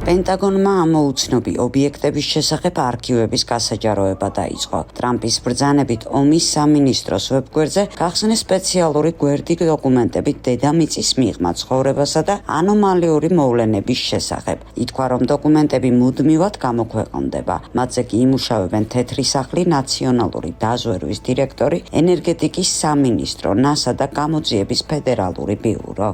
პენტაგონმა ამოუცნობი ობიექტების შესახებ არქივების გასაჯაროება დაიწყო. ტრამპის ბრძანებით ომის სამინისტროს ვებგვერდზე გახსნეს სპეციალური გვერდი დოკუმენტებით დედამიწის მიღმა ცხოვრებასა და ანომალიური მოვლენების შესახებ. ითქვა, რომ დოკუმენტები მუდმივად გამოქვეყნდება. მათზე კი იმუშავებენ თეთრი სახლი, ნაციონალური დაზვერვის დირექტორი, ენერგეტიკის სამინისტრო, NASA და გამოძიების ფედერალური ბიურო.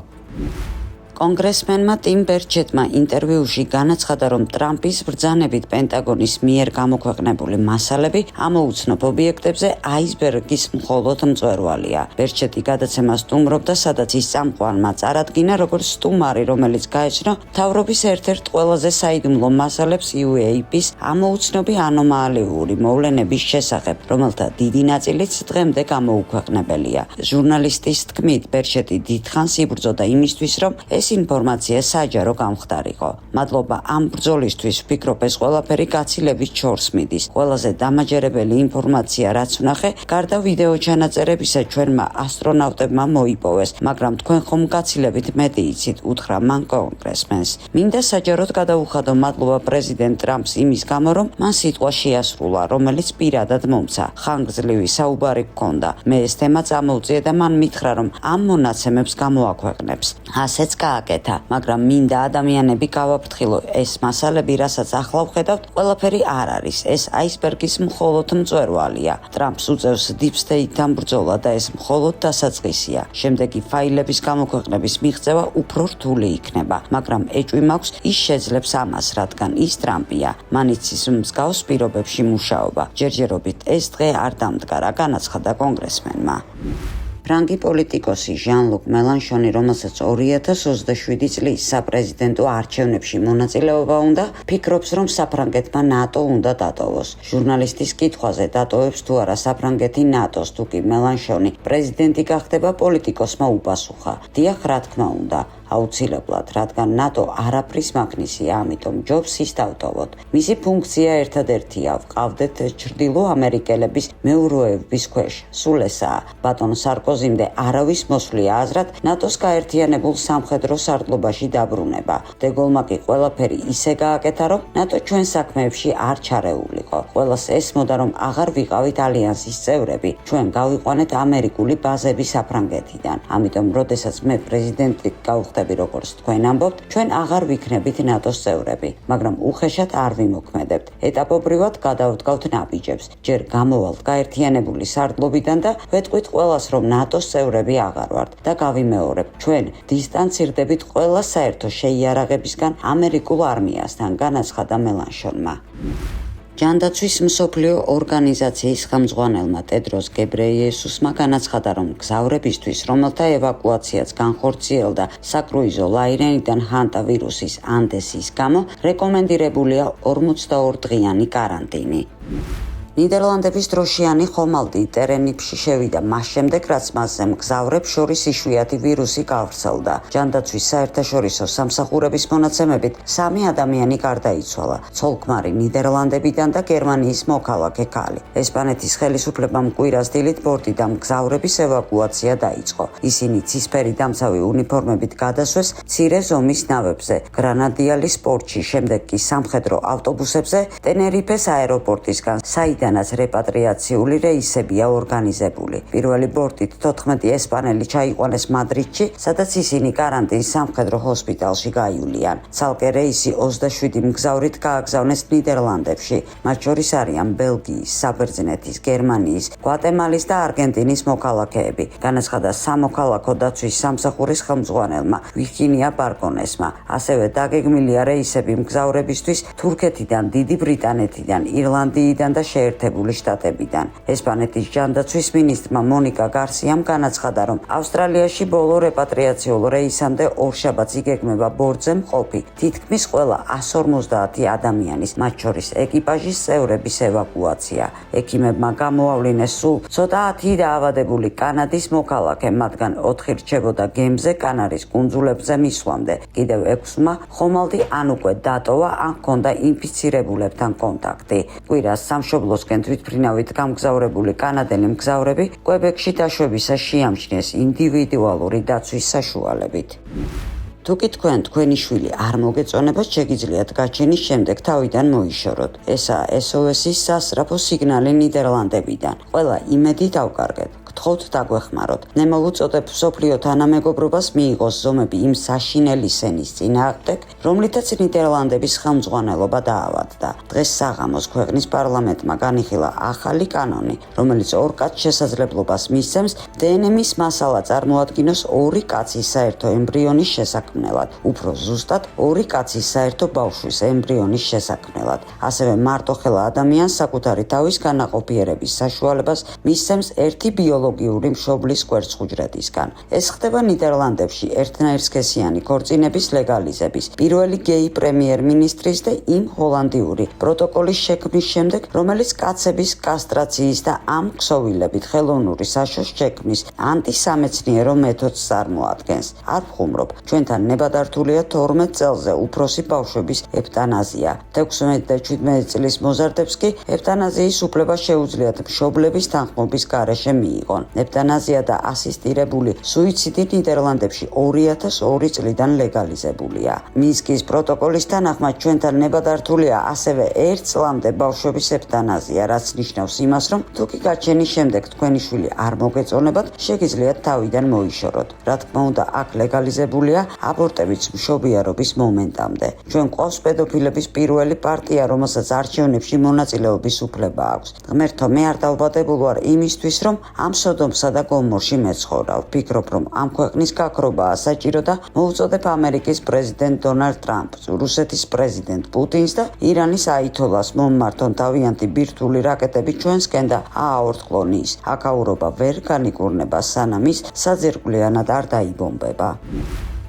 კონგრესმენმა ტიმ ბერჩეტმა ინტერვიუში განაცხადა, რომ ტრამპის ბრძანებით პენტაგონის მიერ გამოქვეყნებული მასალები ამოუცნობ ობიექტებზე აისბერგის მხოლოდ მწვერვალია. ბერჩეტი გადაცემას სტუმრობდა, სადაც ის წამყვანმა წარადგინა, როგორც სტუმარი, რომელიც გაეცნო მთავრობის ერთ-ერთ ყველაზე საიდუმლო მასალებს UAP-ის ამოუცნობი ანომალიური მოვლენების შესახებ, რომელთა დიდი ნაწილიც დღემდე გამოუქვეყნებელია. ჟურნალისტის თქმით, ბერჩეტი დიდხანს იბრძოდა იმისთვის, რომ ეს ინფორმაცია საჯარო გამხდარიყო. მადლობა ამ ბრძოლისთვის, ვფიქრობ, ეს ყველაფერი გაცილებით შორს მიდის. ყველაზე დამაჯერებელი ინფორმაცია, რაც ვნახე, გარდა ვიდეო ჩანაწერებისა, ჩვენმა ასტრონავტებმა მოიპოვეს, მაგრამ თქვენ ხომ გაცილებით მეტი იცით, უთხრა მან კონგრესმენს. მინდა საჯაროდ გადაუხადო მადლობა პრეზიდენტ ტრამპს იმის გამო, რომ მან სიტყვა შეასრულა, რომელიც პირადად მომცა. ხანგრძლივი საუბარი გქონდა. მე ეს თემა წამოვწია და მან მითხრა, რომ ამ მონაცემებს გამოაქვეყნებს. ასეც გააკეთა, მაგრამ მინდა ადამიანები გავაფრთხილო, ეს მასალები, რასაც ახლა ვხედავთ, ყველაფერი არ არის. ეს აისბერგის მხოლოდ მწვერვალია. ტრამპს უწევს Deep State-თან ბრძოლა და ეს მხოლოდ დასაწყისია. შემდეგი ფაილების გამოქვეყნების მიღწევა უფრო რთული იქნება, მაგრამ ეჭვი მაქვს ის შეძლებს ამას, რადგან ის ტრამპია. მან იცის მსგავს პირობებში მუშაობა. ჯერჯერობით ეს დღე არ დამდგარა, განაცხადა კონგრესმენმა. ფრანგი პოლიტიკოსი ჟან-ლუკ მელანშონი, რომელსაც 2027 წლის საპრეზიდენტო არჩევნებში მონაწილეობა უნდა, ფიქრობს, რომ საფრანგეთმა ნატო უნდა დატოვოს. ჟურნალისტის კითხვაზე დატოვებს თუ არა საფრანგეთი ნატოს, თუ კი მელანშონი პრეზიდენტი გახდება, პოლიტიკოსმა უპასუხა: დიახ, რა თქმა უნდა. აუცილებლად, რადგან ნატო არაფრის მაგნისია, ამიტომ ჯობს ის დავტოვოთ. მისი ფუნქცია ერთადერთია, ვყავდეთ ჩრდილო ამერიკელების მეურვეობის ქვეშ. სულ ესაა. ბატონ სარკოზიმდე არავის მოსვლია აზრად ნატოს გაერთიანებულ სამხედრო სარდლობაში დაბრუნება. დეგოლმა კი ყველაფერი ისე გააკეთა, რომ ნატო ჩვენ საქმეებში არ ჩარეულიყო. ყველას ესმოდა, რომ აღარ ვიყავით ალიანსის წევრები, ჩვენ გავიყვანეთ ამერიკული ბაზები საფრანგეთიდან. ამიტომ, როდესაც მე პრეზიდენტი გავხდები, როგორც თქვენ ამბობთ, ჩვენ აღარ ვიქნებით ნატოს წევრები, მაგრამ უხეშად არ ვიმოქმედებთ. ეტაპობრივად გადავდგავთ ნაბიჯებს. ჯერ გამოვალთ გაერთიანებული სარდლობიდან და ვეტყვით ყველას, რომ ნატოს წევრები აღარ ვართ და გავიმეორებ, ჩვენ დისტანცირდებით ყველა საერთო შეიარაღებისგან ამერიკულ არმიასთან, განაცხადა მელანშონმა. ჯანდაცვის მსოფლიო ორგანიზაციის ხელმძღვანელმა ტედროს გებრეიესუსმა განაცხადა, რომ მგზავრებისთვის, რომელთა ევაკუაციაც განხორციელდა საკრუიზო ლაინერიდან ჰანტა ვირუსის ანდესის გამო, რეკომენდირებულია 42 დღიანი კარანტინი. ნიდერლანდების დროშიანი ხომალდი ტერენიფში შევიდა მას შემდეგ, რაც მასზე მგზავრებს შორის იშვიათი ვირუსი გავრცელდა. ჯანდაცვის საერთაშორისო სამსახურების მონაცემებით 3 ადამიანი გარდაიცვალა. ცოლ-ქმარი ნიდერლანდებიდან და გერმანიის მოქალაქე ქალი. ესპანეთის ხელისუფლებამ კვირას დილით ბორტიდან მგზავრების ევაკუაცია დაიწყო. ისინი ცისფერი დამცავი უნიფორმებით გადასვეს მცირე ზომის ნავებზე, გრანადიალის პორტში, შემდეგ კი სამხედრო ავტობუსებზე ტენერიფეს აეროპორტისგან, დანაც რეპატრიაციული რეისებია ორგანიზებული. პირველი ბორტით 14 ესპანელი ჩაიყვანეს მადრიდში, სადაც ისინი კარანტინს სამხედრო ჰოსპიტალში გაივლიან. ცალკე რეისი 27 მგზავრით გააგზავნეს ნიდერლანდებში. მათ შორის არიან ბელგიის, საბერძნეთის, გერმანიის, გვატემალის და არგენტინის მოქალაქეები. განაცხადა სამოქალაქო დაცვის სამსახურის ხელმძღვანელმა ვირჯინია ბარკონესმა. ასევე დაგეგმილია რეისები მგზავრებისთვის თურქეთიდან, დიდი ბრიტანეთიდან, ირლანდიიდან და შეერთებული შტატებიდან. ესპანეთის ჯანდაცვის მინისტრმა მონიკა გარსიამ განაცხადა, რომ ავსტრალიაში ბოლო რეპატრიაციულ რეისამდე ორშაბათს იგეგმება ბორტზე მყოფი თითქმის ყველა 150 ადამიანის, მათ შორის ეკიპაჟის წევრების ევაკუაცია. ექიმებმა გამოავლინეს სულ ცოტა 10 დაავადებული კანადის მოქალაქე, მათგან 4 რჩებოდა გემზე კანარის კუნძულებზე მისვლამდე. კიდევ 6-მა ხომალდი ან უკვე დატოვა, ან ჰქონდა ინფიცირებულებთან კონტაქტი. კვირას სამშობლოსკენ თვითმფრინავით გამგზავრებული კანადელი მგზავრები კვებეკში დაშვებისას შეამჩნიეს ინდივიდუალური დაცვის საშუალებით. Თუკი თქვენი შვილი არ მოგეწონება, შეგიძლიათ გაჩენის შემდეგ თავიდან მოიშოროთ. ესაა SOS-ის სასწრაფო სიგნალი ნიდერლანდებიდან. ყველა იმედი დავკარგეთ. გთხოვთ დაგვეხმაროთ. ნემოვუწოდებ მსოფლიო თანამეგობრობას მიიღოს ზომები იმ საშინელი სენის წინააღმდეგ, რომლითაც ნიდერლანდების ხელმძღვანელობა დაავადდა. დღეს საღამოს ქვეყნის პარლამენტმა განიხილა ახალი კანონი, რომელიც ორ კაცს შესაძლებლობას მისცემს დნმ-ის მასალა წარმოადგინოს ორი კაცის საერთო ემბრიონის შესაქმნელად, უფრო ზუსტად ორი კაცის საერთო ბავშვის ემბრიონის შესაქმნელად. ასევე მარტოხელა ადამიანს საკუთარი თავის განაყოფიერების საშუალებას მისცემს ერთი ბიოლოგიური მშობლის კვერცხუჯრედისგან. ეს ხდება ნიდერლანდებში ერთნაირსქესიანი ქორწინების ლეგალიზების, პირველი გეი პრემიერ-მინისტრის და იმ ჰოლანდიური პროტოკოლის შექმნის შემდეგ, რომელიც კაცების კასტრაციის და ამ ქსოვილებით ხელოვნური საშოს შექმნის ანტისამეცნიერო მეთოდს წარმოადგენს. არ ვხუმრობ, ჩვენთან ნებადართულია 12 წელზე უფროსი ბავშვების ევტანაზია. 16 და 17 წლის მოზარდებს კი ევტანაზიის უფლება შეუძლიათ მშობლების თანხმობის გარეშე მიიღონ. ევტანაზია და ასისტირებული სუიციდი ნიდერლანდებში 2002 წლიდან ლეგალიზებულია. მინსკის პროტოკოლის თანახმად ჩვენთან ნებადართულია ასევე 1 წლამდე ბავშვების ევტანაზია, რაც ნიშნავს იმას, რომ თუკი გაჩენის შემდეგ თქვენი შვილი არ მოგეწონებათ, შეგიძლიათ თავიდან მოიშოროთ. რა თქმა უნდა, აქ ლეგალიზებულია აბორტებიც მშობიარობის მომენტამდე. ჩვენ ყავს პედოფილების პირველი პარტია, რომელსაც არჩევნებში მონაწილეობის უფლება აქვს. ღმერთო, მე არ დავბადებულ ვარ იმისთვის, რომ ამ სოდომსა და გომორში მეცხოვრავ. ვფიქრობ, რომ ამ ქვეყნის გაქრობაა საჭირო და მოვუწოდებ ამერიკის პრეზიდენტ დონალდ ტრამპს, რუსეთის პრეზიდენტ პუტინს და ირანის აითოლას მომმართონ თავიანთი ბირთვული რაკეტები ჩვენსკენ და ააორთქლონ ის. აქაურობა ვერ განიკურნება, სანამ ის საძირკვლიანად არ დაიბომბება.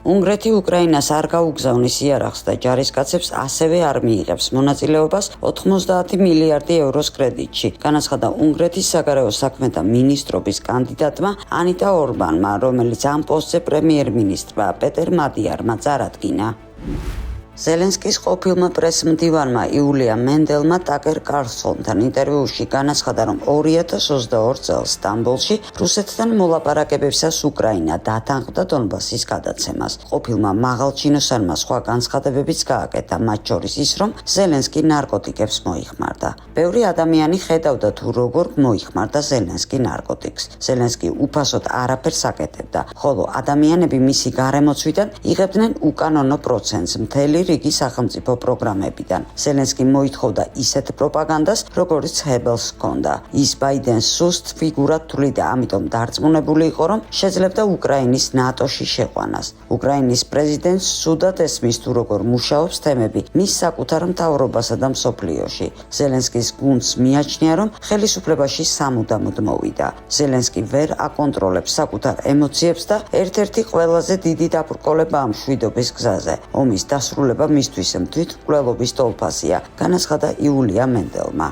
უნგრეთი უკრაინას არ გაუგზავნის იარაღს და ჯარისკაცებს ასევე არ მიიღებს მონაწილეობას 90 მილიარდი ევროს კრედიტში, განაცხადა უნგრეთის საგარეო საქმეთა მინისტრობის კანდიდატმა ანიტა ორბანმა, რომელიც ამ პოსტზე პრემიერ-მინისტრმა პეტერ მადიარმა წარადგინა. ზელენსკის ყოფილმა პრესმდივანმა იულია მენდელმა ტაკერ კარლსონთან ინტერვიუში განაცხადა, რომ 2022 წელს სტამბოლში რუსეთთან მოლაპარაკებებისას უკრაინა დათანხმდა დონბასის გადაცემას. ყოფილმა მაღალჩინოსანმა სხვა განცხადებებიც გააკეთა, მათ შორის ის, რომ ზელენსკი ნარკოტიკებს მოიხმარდა. ბევრი ადამიანი ხედავდა თუ როგორ მოიხმარდა ზელენსკი ნარკოტიკს. ზელენსკი უფასოდ არაფერს აკეთებდა, ხოლო ადამიანები მისი გარემოცვიდან იღებდნენ უკანონო პროცენტს მთელი რიგი სახელმწიფო პროგრამებიდან. ზელენსკი მოითხოვდა ისეთ პროპაგანდას, როგორც ჰებელს ჰქონდა. ის ბაიდენს სუსტ ფიგურად თვლიდა, ამიტომ დარწმუნებული იყო, რომ შეძლებდა უკრაინის ნატოში შეყვანას. უკრაინის პრეზიდენტს სუდად ესმის თუ როგორ მუშაობს თემები მის საკუთარ მთავრობასა და მსოფლიოში. ზელენსკის გუნდს მიაჩნია, რომ ხელისუფლებაში სამუდამოდ მოვიდა. ზელენსკი ვერ აკონტროლებს საკუთარ ემოციებს და ერთ-ერთი ყველაზე დიდი დაბრკოლებაა მშვიდობის გზაზე. ომის დასრულება მისთვის თვითმკვლელობის ტოლფასია, განაცხადა იულია მენდელმა.